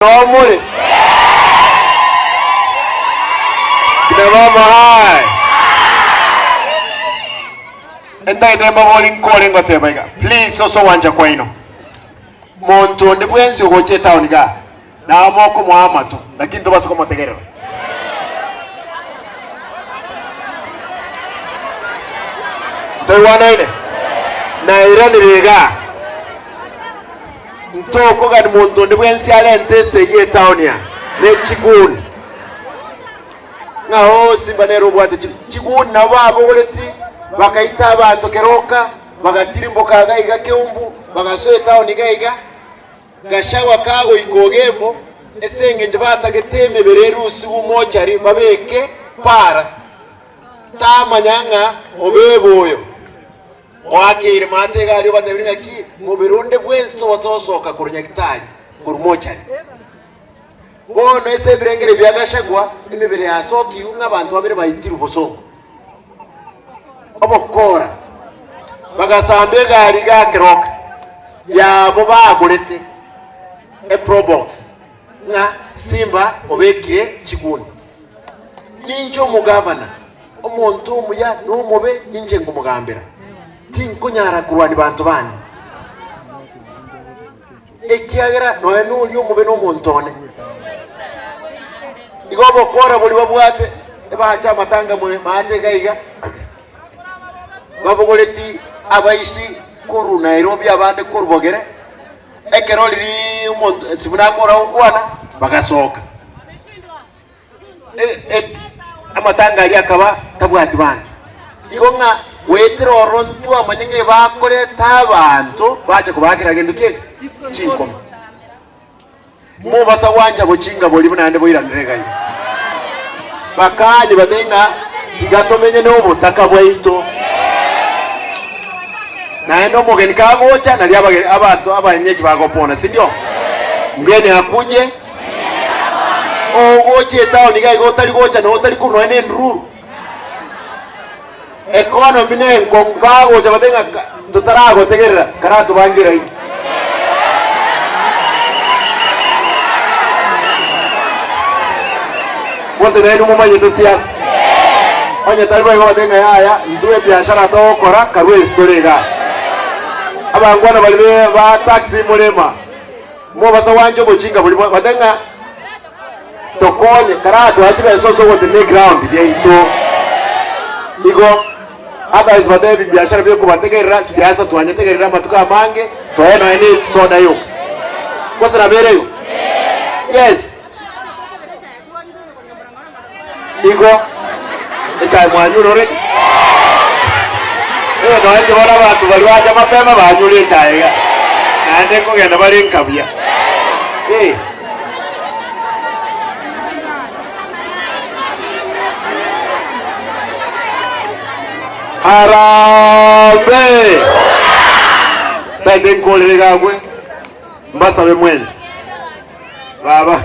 Omuri. Kina mama hai. Enda idemba wali nkole ngote baiga. Please soso wanja kwa ino. Monto ndi bwenzi ugoche town ga. Na amoko muhamatu. Lakini to basiko motegero. Toi wana ine. Na irani riga. Ntoko gani muntu ndi bwensi alente sege town ya ne chikuni ngaho simbanero bwate chikuni na babo goleti bakaita abantu keroka bagatirimbo kagaiga keumbu bagasoe town gaiga gashawa kago ikogembo esenge njibata geteme bererusi umochari babeke para tamanyanga obeboyo wakiri matega ali batabiringa ki mubirunde bwenso wasosoka kurunyagitari kurumochari bono ese birengere byagashagwa imibere yasoki nk'abantu babire bayitira ubosongo obokora bagasambe gari gakeroka yabo bagurete e probox na simba obekire chikuni ninjo mugavana omuntu umuya n'umube ninje ngumugambira tinkonyara kurwani bantu bani ekiagera noe nuli omube no montone igobo kora buli babwate ebacha matanga mwe mate gaiga babogoleti abaishi koru Nairobi abande korubogere ekero liri umuntu sibuna kora ukwana bagasoka amatanga ali akaba tabwati bandi igonga wetero rontu amanyenge bakore tabantu baje kubakira gendo ke chinkoma mu basa wanja bochinga boli bunande boiranire gayi bakani badenga igatomenye no butaka bwaito na endo mogeni kagocha na lyabage abantu abanyeji bagopona sindio ngene akuje ogoche town gayi gotari gocha no tari kuno ene nduru economy ne ngombago jabadenga tutarago tegerera karatu bangira iki wose nenu mumanye to siasa onye tarbo yodenga yaya nduwe biashara to kora karwe story ga abangwana bali ba taxi mulema mo basa wanjo bochinga buli badenga tokonye karatu achibe soso wote ne ground yeito igo otherwise badebi biashara byo kubategerera siasa twanyetegerera matuka mange toeno ene soda yo kosa na bere yo yes igo ekai mwanyuro re no ende bora bantu bali wacha mapema banyure taiga nande kugenda bari nkabya Harambe Tende nkole gagwe Mbasa we mwenzi Baba